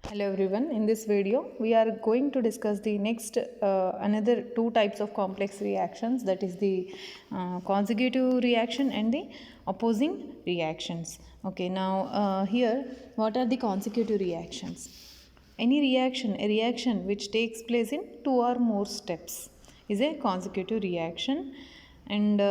Hello everyone. In this video we are going to discuss the next another two types of complex reactions, that is the consecutive reaction and the opposing reactions. Okay, now here what are the consecutive reactions? A reaction which takes place in two or more steps is a consecutive reaction, and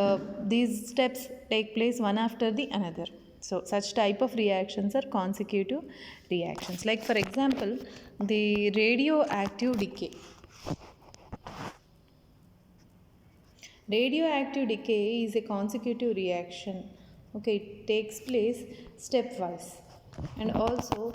these steps take place one after the another. So such type of reactions are consecutive reactions. Like for example, the radioactive decay. Radioactive decay is a consecutive reaction. Okay, it takes place stepwise. And also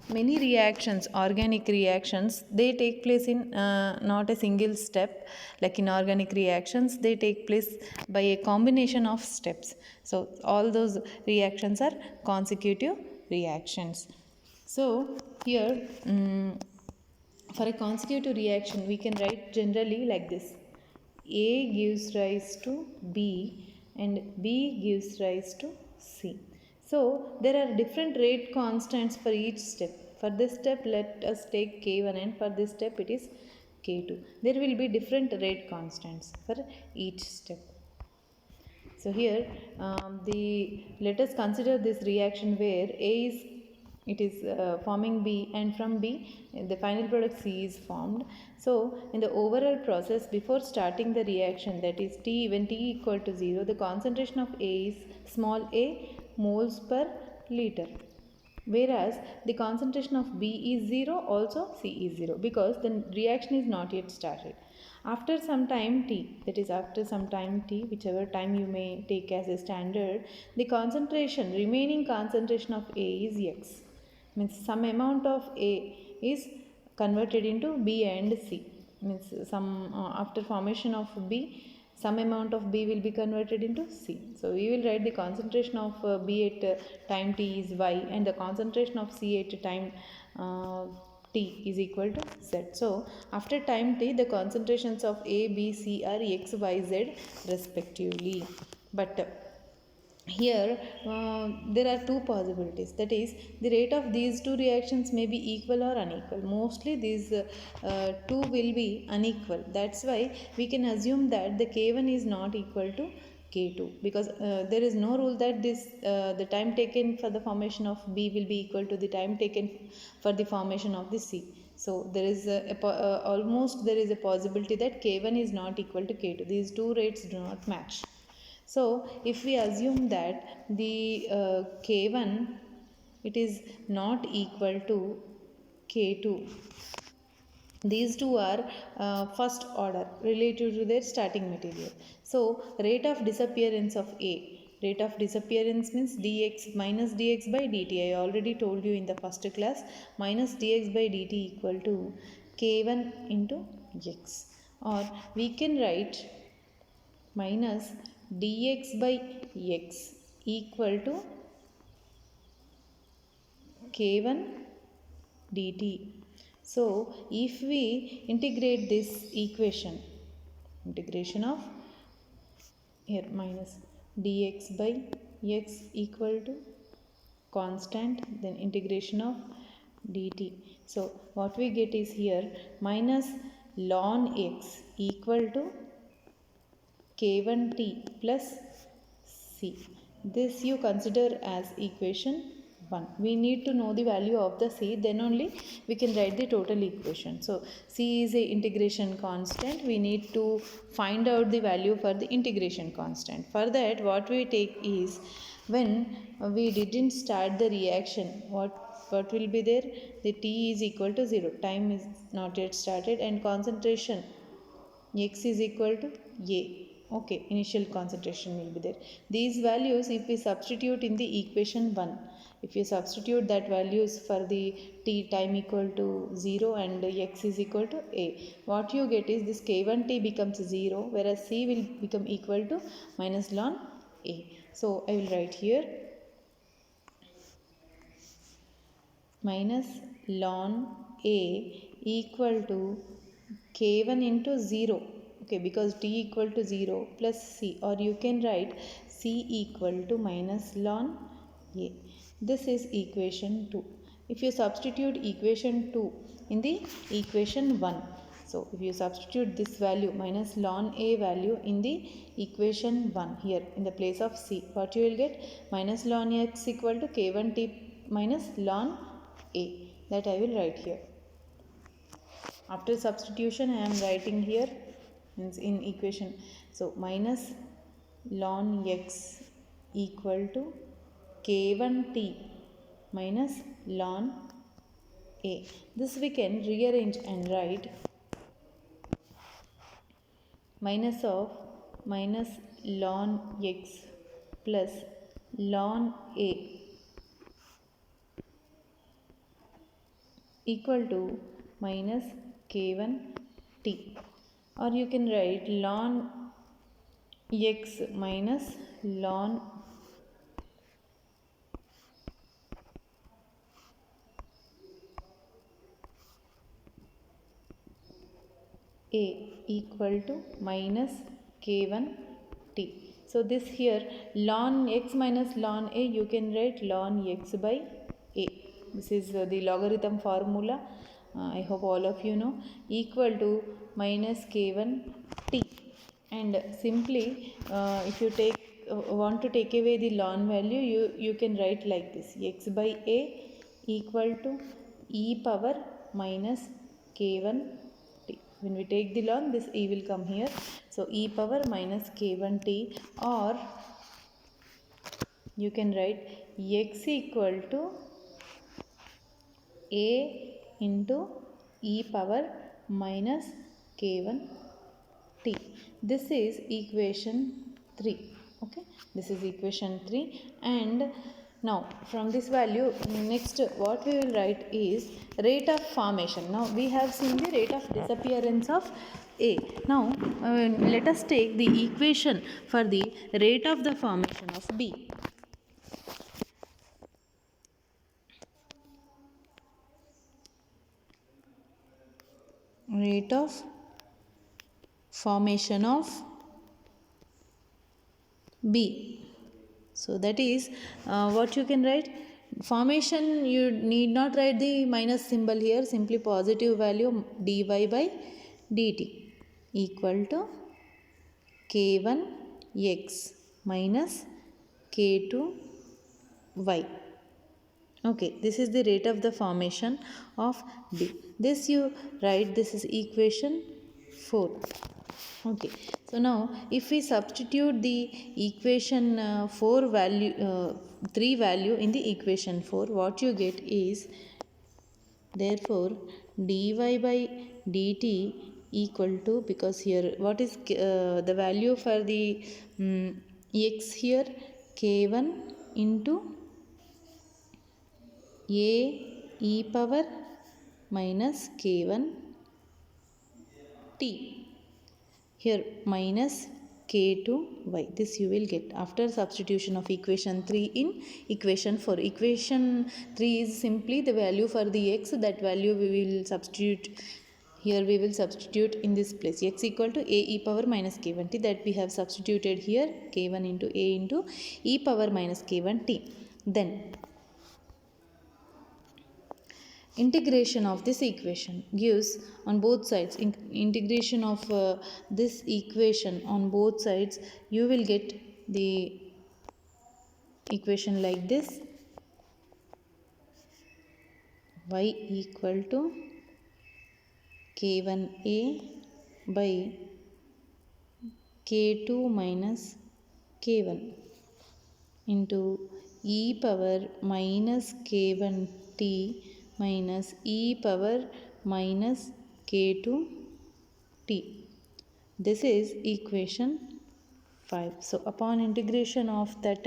many reactions, organic reactions, they take place in not a single step. Like in organic reactions, they take place by a combination of steps. So all those reactions are consecutive reactions. So here for a consecutive reaction we can write generally like this: A gives rise to B and B gives rise to C. So there are different rate constants for each step. For this step let us take K1, and for this step it is K2. There will be different rate constants for each step. So here let us consider this reaction where A is forming B, and from B the final product C is formed. So in the overall process before starting the reaction, that is when T equal to 0, the concentration of A is small a moles per liter, whereas the concentration of B is 0, also C is 0, because the reaction is not yet started. After some time t, that is after some time t, whichever time you may take as a standard, the remaining concentration of A is X. Means some amount of A is converted into B and C. Means after formation of B, some amount of B will be converted into C. So we will write the concentration of B at time t is Y, and the concentration of C at time T is equal to Z. So after time T, the concentrations of A, B, C are X, Y, Z respectively. But here there are two possibilities, that is the rate of these two reactions may be equal or unequal. Mostly these two will be unequal. That's why we can assume that the K1 is not equal to K2, because there is no rule that the time taken for the formation of B will be equal to the time taken for the formation of the C. So there is almost there is a possibility that K1 is not equal to K2. These two rates do not match. So if we assume that the K1 it is not equal to K2, these two are first order related to their starting material. So rate of disappearance of A. Rate of disappearance means dx minus dx by dt. I already told you in the first class, minus dx by dt equal to K1 into x. Or we can write minus dx by x equal to k1 dt. So if we integrate this equation, integration of here minus dx by x equal to constant, then integration of dt. So what we get is here minus ln x equal to k1t plus c. This you consider as equation 1. We need to know the value of the c, then only we can write the total equation. So c is a integration constant. We need to find out the value for the integration constant. For that what we take is, when we didn't start the reaction, what will be there? The t is equal to 0. Time is not yet started, and concentration x is equal to a. Okay, initial concentration will be there. These values if we substitute in the equation 1, if you substitute that values for the t time equal to 0 and x is equal to a, what you get is this k1t becomes 0, whereas c will become equal to minus ln a. So I will write here minus ln a equal to k1 into 0. Okay, because t equal to 0 plus c, or you can write c equal to minus ln a. This is equation 2. if you substitute equation 2 in the equation 1. So if you substitute this value minus ln a value in the equation 1 here in the place of c, what you will get? Minus ln x equal to k1t minus ln a, that I will write here. After substitution I am writing here in equation. So minus ln x equal to k1t minus ln a. This we can rearrange and write minus of minus ln x plus ln a equal to minus k1t, or you can write ln x minus ln a equal to minus k1t. So this here ln x minus ln a, you can write ln x by a. This is the logarithm formula. I hope all of you know, equal to minus k1t. And simply if you want to take away the ln value, you can write like this: x by a equal to e power minus k1t. When we take the ln, this e will come here. So e power minus k1t, or you can write x equal to a into e power minus k1t. This is equation 3. Okay, this is equation 3. And now from this value, next what we will write is rate of formation. Now we have seen the rate of disappearance of a. Now let us take the equation for the rate of the formation of b. Rate of formation of b. So that is what you can write. Formation, you need not write the minus symbol here, simply positive value dy by dt equal to k1x minus k2y. Okay, this is the rate of the formation of b. This you write, this is equation 4. Okay, so now if we substitute the equation 4 value 3 value in the equation 4, what you get is, therefore dy by dt equal to, because here what is the value for the x here, k1 into a e power minus k1t, here minus k2y. This you will get after substitution of equation 3 in equation 4. Equation 3 is simply the value for the x, that value we will substitute here, we will substitute in this place. X equal to a e power minus k1t, that we have substituted here, k1 into a into e power minus k1t. Then integration of this equation gives on both sides, integration of this equation on both sides, you will get the equation like this: y equal to k1a by k2 minus k1 into e power minus k1t minus e power minus k2t. This is equation 5. So upon integration of that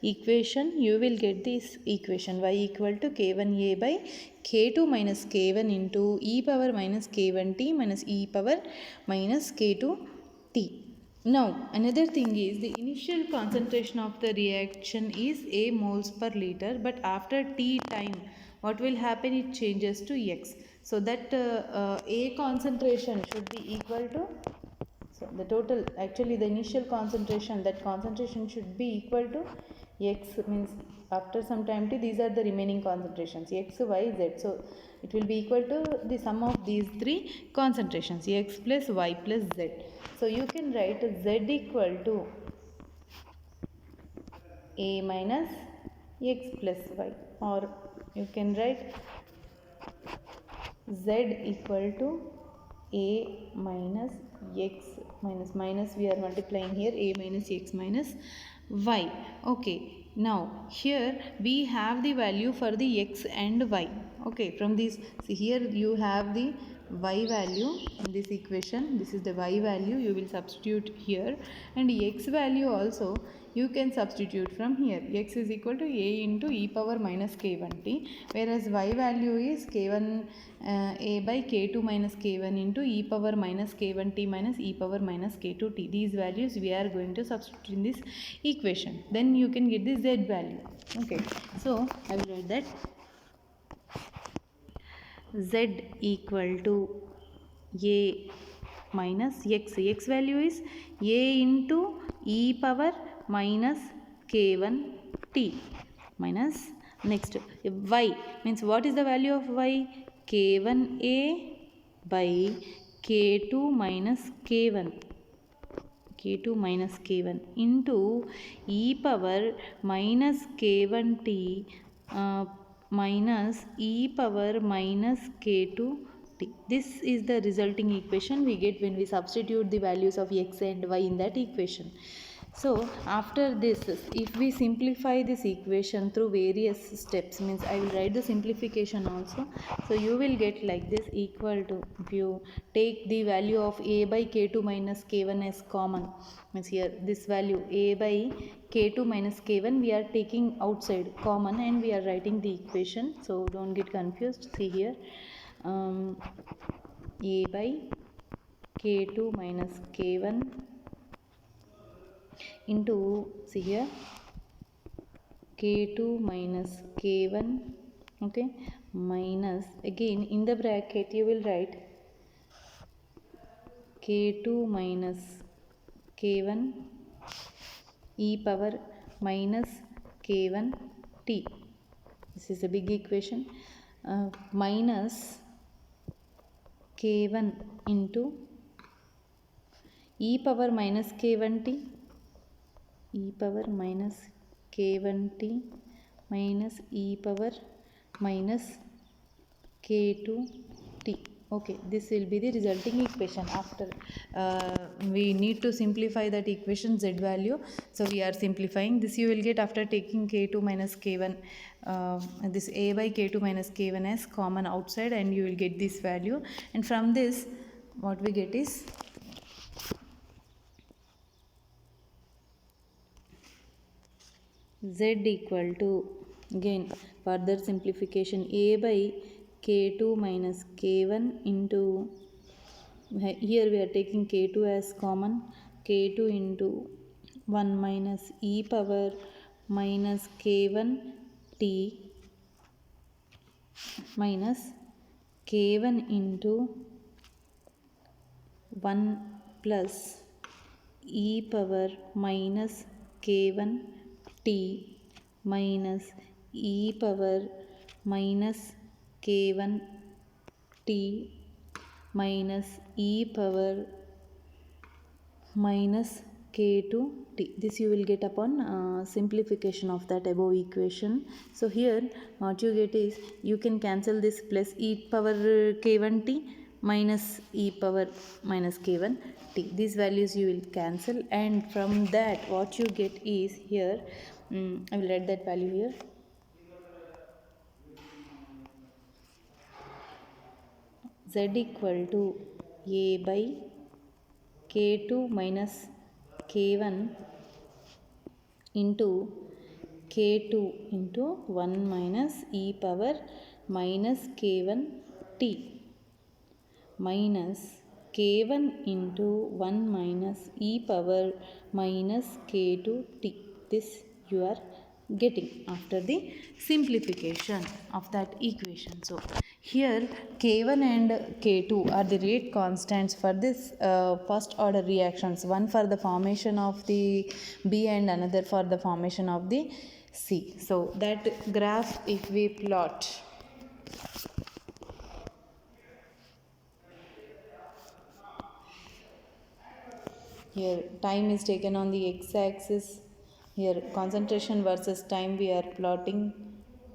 equation, you will get this equation: y equal to k1a by k2 minus k1 into e power minus k1t minus e power minus k2t. Now another thing is, the initial concentration of the reaction is a moles per liter, but after t time, what will happen? It changes to x. So that a concentration should be equal to, so the total, actually the initial concentration, that concentration should be equal to x means after some time t, these are the remaining concentrations x, y, z. So it will be equal to the sum of these three concentrations x plus y plus z. So you can write z equal to a minus x plus y, or you can write z equal to a minus x minus we are multiplying here a minus x minus y. Okay, now here we have the value for the x and y. Okay, from this, see here you have the y value in this equation. This is the y value, you will substitute here, and x value also you can substitute from here. X is equal to a into e power minus k1t, whereas y value is k1 a by k2 minus k1 into e power minus k1t minus e power minus k2t. These values we are going to substitute in this equation. Then you can get the z value. Okay, so I will write that z equal to a minus x. X value is a into e power minus k1t minus next y means what is the value of y? k1a by k2 minus k1 minus k1 into e power minus k1t minus e power minus k2t. This is the resulting equation we get when we substitute the values of x and y in that equation. So after this, if we simplify this equation through various steps, means I will write the simplification also. So you will get like this equal to, if you take the value of a by k2 minus k1 as common, means here this value a by k2 minus k1 we are taking outside common and we are writing the equation. So don't get confused. See here a by k2 minus k1 into, see here k2 minus k1, okay, minus again in the bracket you will write k2 minus k1 e power minus k1t. This is a big equation. Minus k1 into e power minus k1t, e power minus k1t minus e power minus k2t. Okay, this will be the resulting equation. After we need to simplify that equation z value, so we are simplifying this. You will get after taking k2 minus k1 this a by k2 minus k1 as common outside, and you will get this value, and from this what we get is z equal to, again further simplification, a by k2 minus k1 into, here we are taking k2 as common, k2 into 1 minus e power minus k1 t minus k1 into 1 plus e power minus k1 t minus e power minus k1 t minus e power minus k2 t. This you will get upon simplification of that above equation. So here what you get is, you can cancel this plus e power k1 t minus e power minus k1 t. These values you will cancel, and from that what you get is here, I will write that value here. Z equal to a by k2 minus k1 into k2 into 1 minus e power minus k1 t minus k1 into 1 minus e power minus k2 t. This you are getting after the simplification of that equation. So here K1 and K2 are the rate constants for this first order reactions, one for the formation of the B and another for the formation of the C. So that graph if we plot, here time is taken on the x-axis, here concentration versus time we are plotting.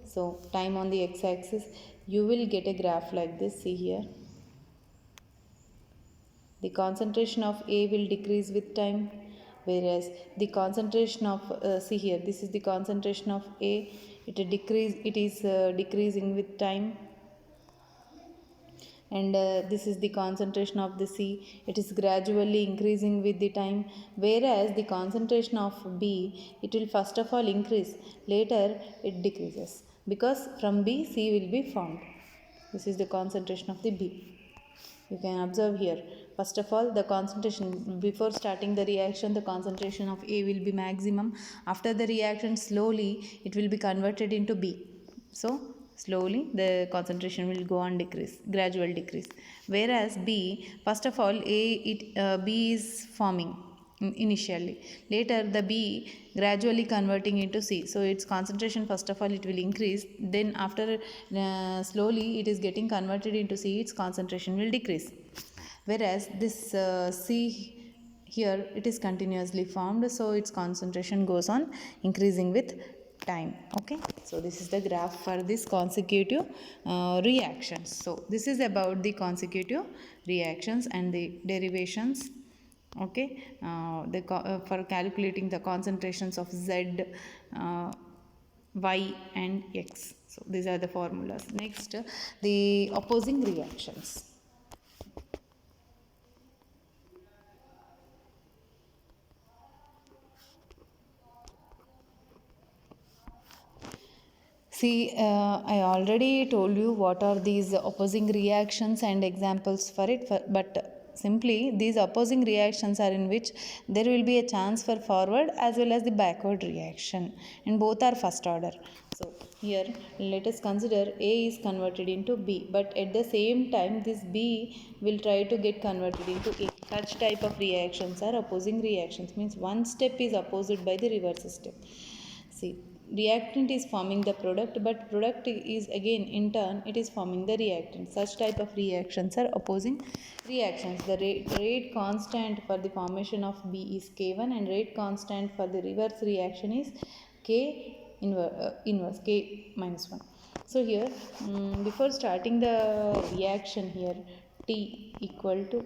So time on the x-axis, you will get a graph like this. See here, the concentration of A will decrease with time, whereas the concentration of see here, this is the concentration of A, it is decreasing with time, and this is the concentration of the C, it is gradually increasing with the time, whereas the concentration of B, it will first of all increase, later it decreases, because from B C will be formed. This is the concentration of the B. You can observe here, first of all the concentration before starting the reaction, the concentration of A will be maximum. After the reaction, slowly it will be converted into B. So slowly the concentration will go on decrease, gradual decrease. Whereas B, first of all B is forming initially, later the B gradually converting into C, so its concentration first of all it will increase, then after slowly it is getting converted into C, its concentration will decrease. Whereas this C here, it is continuously formed, so its concentration goes on increasing with time. Okay, so this is the graph for this consecutive reactions. So this is about the consecutive reactions and the derivations. Okay, for calculating the concentrations of Z, Y and X. So these are the formulas. Next, the opposing reactions. See, I already told you what are these opposing reactions and examples for it, but simply these opposing reactions are in which there will be a chance for forward as well as the backward reaction, and both are first order. So here let us consider A is converted into B, but at the same time this B will try to get converted into A. Such type of reactions are opposing reactions, means one step is opposed by the reverse step. See, reactant is forming the product, but product is again in turn it is forming the reactant. Such type of reactions are opposing reactions. The rate constant for the formation of B is K1, and rate constant for the reverse reaction is K inverse K minus 1. So here before starting the reaction, here T equal to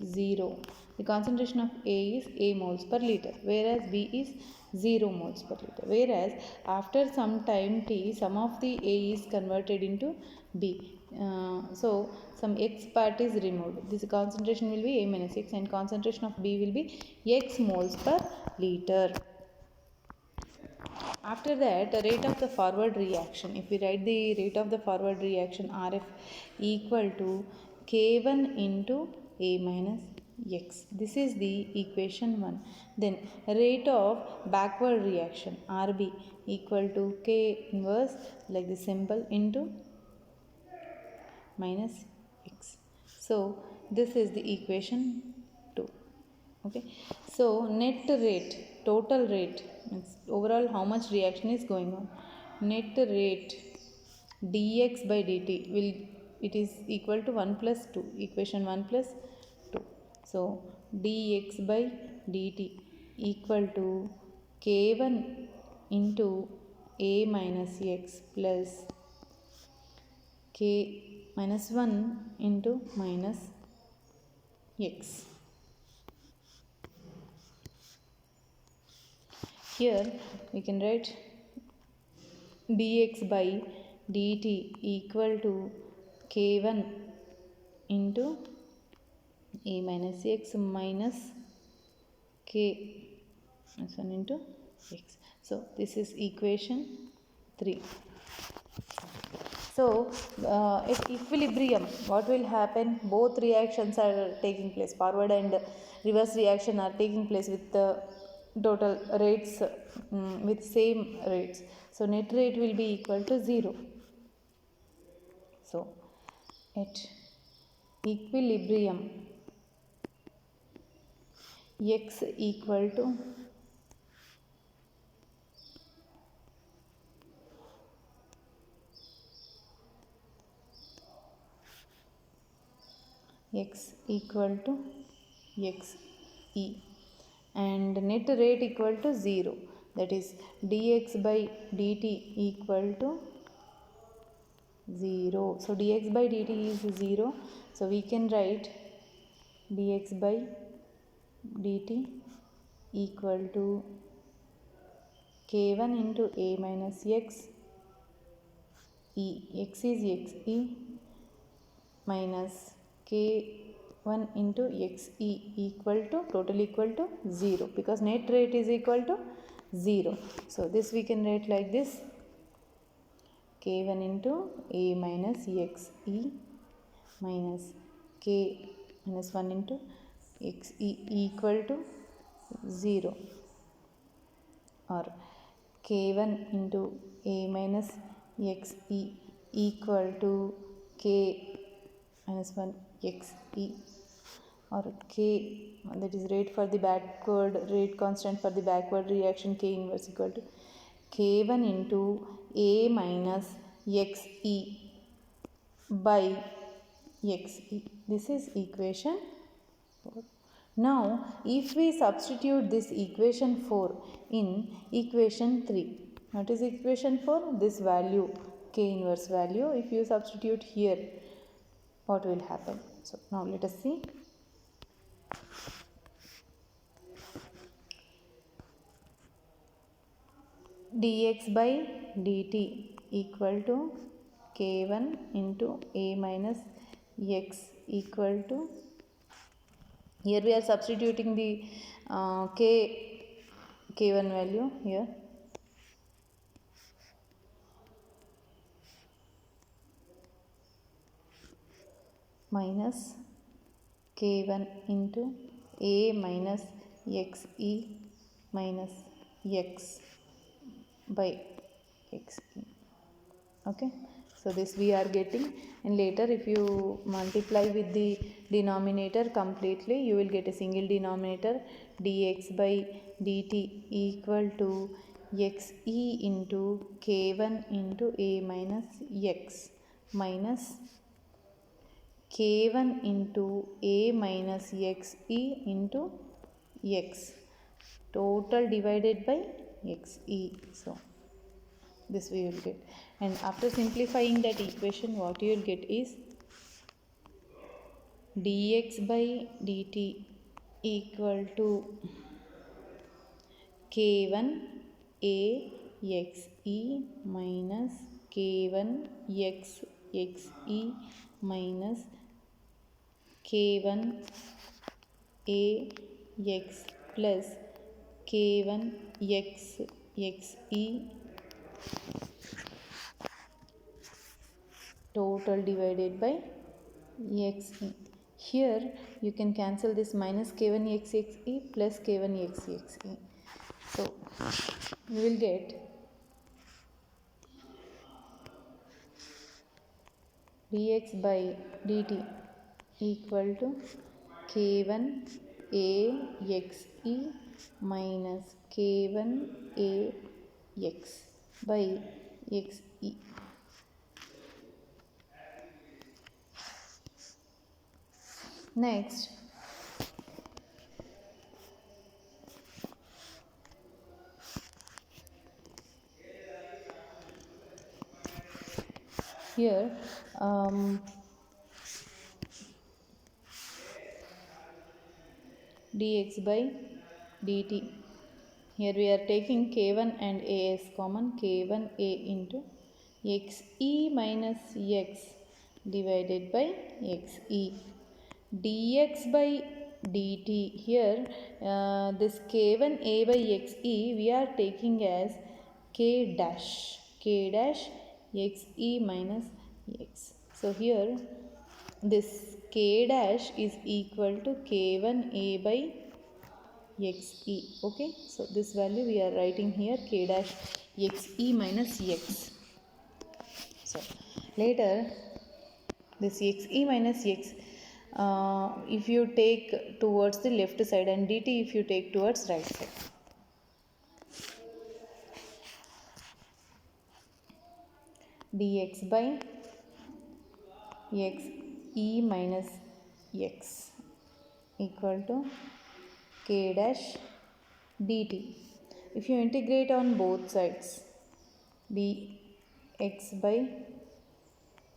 0, the concentration of A is A moles per liter, whereas B is 0 moles per liter. Whereas after some time T, some of the A is converted into B. So some X part is removed. This concentration will be A minus X, and concentration of B will be X moles per liter. After that, the rate of the forward reaction, if we write the rate of the forward reaction, RF equal to K1 into A minus X. This is the equation 1. Then rate of backward reaction, RB equal to K inverse, like the symbol, into minus X. So this is the equation 2. Okay, so net rate, total rate, means overall how much reaction is going on, net rate dx by dt will, it is equal to 1 plus 2, equation 1 plus 2. So dx by dt equal to k1 into a minus x plus k minus 1 into minus x. Here we can write dx by dt equal to k1 into a minus x minus k minus 1 into x. So this is equation 3. So at equilibrium, what will happen? Both reactions are taking place. Forward and reverse reaction are taking place with the total rates with same rates. So net rate will be equal to 0. So at equilibrium x equal to x e and net rate equal to 0, that is dx by dt equal to 0. So dx by dt is 0, so we can write dx by dt equal to k1 into a minus x e, x is x e minus k1 into x e equal to total equal to 0, because net rate is equal to 0. So this we can write like this: k1 into a minus x e minus k minus 1 into x e equal to 0, or k1 into a minus x e equal to k minus 1 x e, or k, that is rate for the backward, rate constant for the backward reaction k inverse equal to k1 into a minus x e by x e. This is equation 4. Now if we substitute this equation 4 in equation 3, what is equation 4? This value, k inverse value, if you substitute here, what will happen? So now let us see. Dx by dt equal to k1 into a minus x equal to, here we are substituting the k1 value here, minus k1 into a minus x e minus x by x e. Okay, so this we are getting, and later if you multiply with the denominator completely, you will get a single denominator, dx by dt equal to x e into k1 into a minus x minus k1 into a minus x e into x total divided by x e. So this we will get, and after simplifying that equation, what you will get is dx by dt equal to k1 a x e minus k1 x x e minus k1 a x plus k1 x x e total divided by x e. Here you can cancel this minus k1 x x e plus k1 x x e. So we will get dx by dt equal to k1 a x e minus k1 a x by x e. Next, here dx by dt, here we are taking k1 and a as common, k1 a into x e minus x divided by x e. Dx by dt, here this k1 a by x e we are taking as k dash x e minus x. So here this k dash is equal to k1 a by xe. Okay, so this value we are writing here k dash xe minus x. So later this xe minus x, if you take towards the left side and dt if you take towards right side. Dx by x e minus x equal to k dash dt. If you integrate on both sides, dx by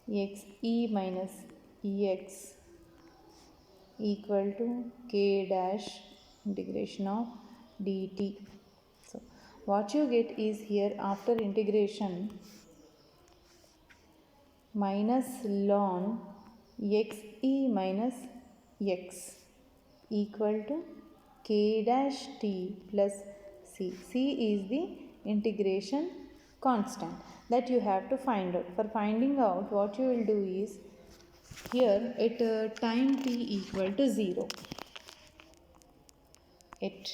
x e minus ex equal to k dash integration of dt. So what you get is here after integration minus ln x e minus x equal to k dash t plus c. C is the integration constant that you have to find out. For finding out, what you will do is here at time t equal to 0, at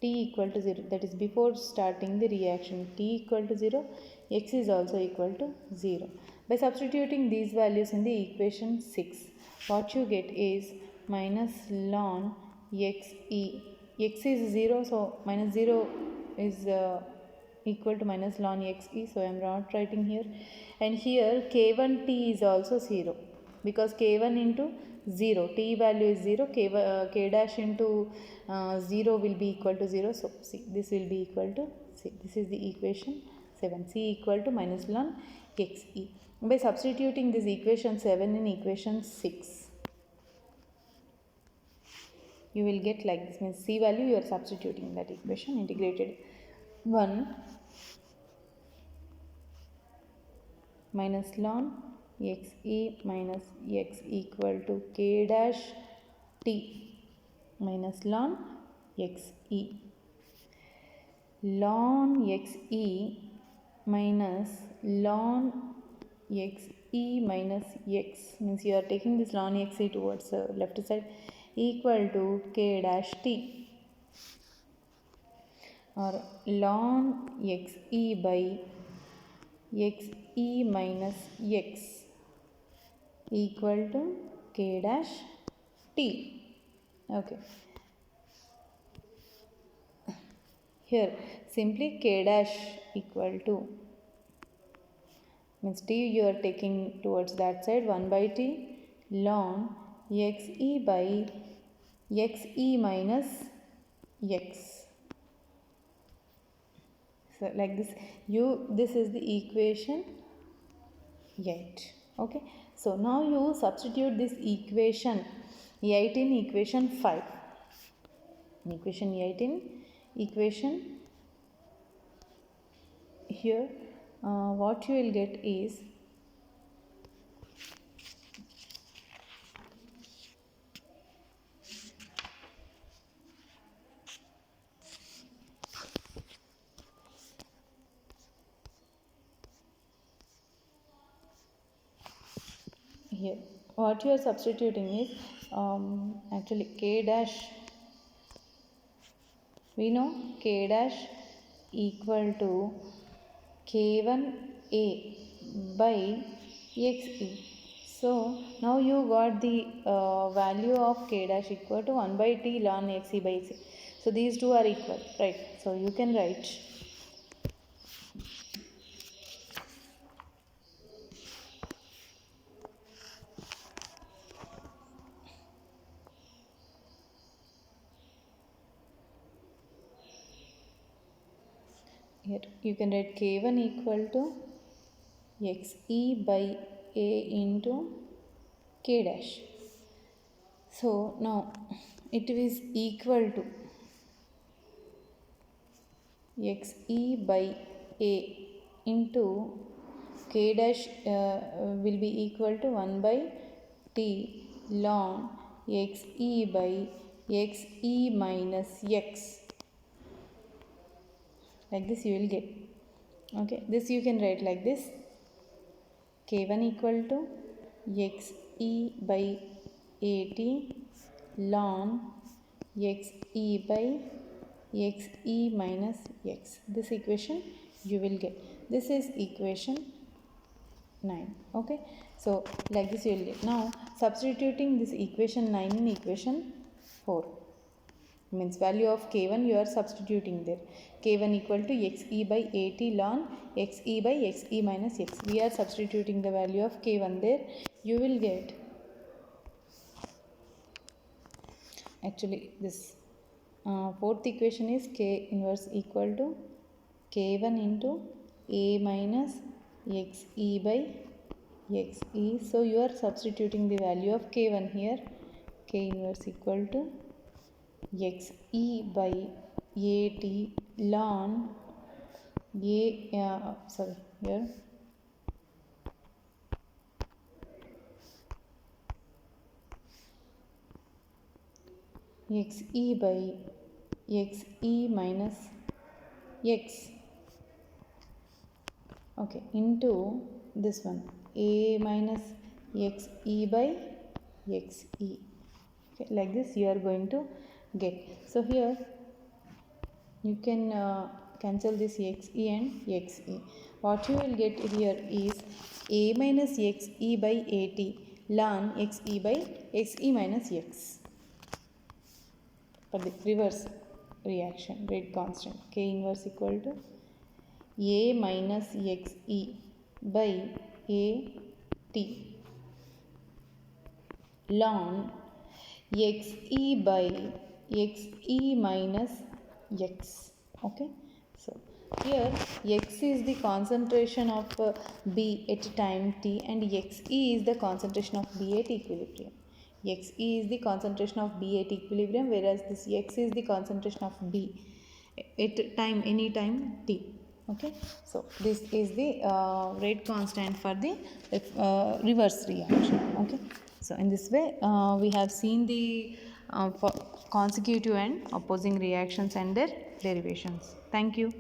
t equal to 0, that is before starting the reaction, t equal to 0, x is also equal to 0. By substituting these values in the equation 6, what you get is minus ln x e. X is 0, so minus 0 is equal to minus ln x e, so I am not writing here. And here k1 t is also 0 because k1 into 0, t value is 0, k dash into 0 will be equal to 0, so see this will be equal to c. This is the equation 7, c equal to minus ln x e. By substituting this equation 7 in equation 6, you will get like this, means c value you are substituting that equation, integrated 1 minus ln x e minus x equal to k dash t minus ln x e. Ln x e minus ln x e minus x means you are taking this ln x e towards the left side equal to k dash t, or ln x e by x e minus x equal to k dash t. Okay, here simply k dash equal to means t you are taking towards that side, 1 by t ln x e by x e minus x. So like this, this is the equation 8. Okay, so now you substitute this equation 8 in equation 5. In equation 8 in equation here, what you will get is here what you are substituting is actually k dash, we know k dash equal to k1a by xe. So now you got the value of k dash equal to 1 by t ln xe by xe. So these two are equal, right? So you can write here, you can write k1 equal to xe by a into k dash. So now it is equal to xe by a into k dash will be equal to 1 by t ln xe by xe minus x. Like this you will get. Okay, this you can write like this, k1 equal to xe by at ln xe by xe minus x. This equation you will get. This is equation 9. Okay, so like this you will get. Now substituting this equation 9 in equation 4, means value of k1 you are substituting there. K1 equal to xe by at ln xe by xe minus x. We are substituting the value of k1 there. You will get, actually this fourth equation is k inverse equal to k1 into a minus xe by xe. So you are substituting the value of k1 here. K inverse equal to xe by at ln xe by xe minus x, okay, into this one a minus xe by xe. Okay, like this you are going to get. So here you can cancel this xe and xe. What you will get here is a minus xe by at ln xe by xe minus x. For the reverse reaction, rate constant k inverse equal to a minus xe by at ln xe by xe minus x. Okay, so here x is the concentration of B at time t and xe is the concentration of B at equilibrium. Xe is the concentration of B at equilibrium, whereas this x is the concentration of B at time, any time t. Okay, so this is the rate constant for the reverse reaction. Okay, so in this way we have seen the consecutive and opposing reactions and their derivations. Thank you.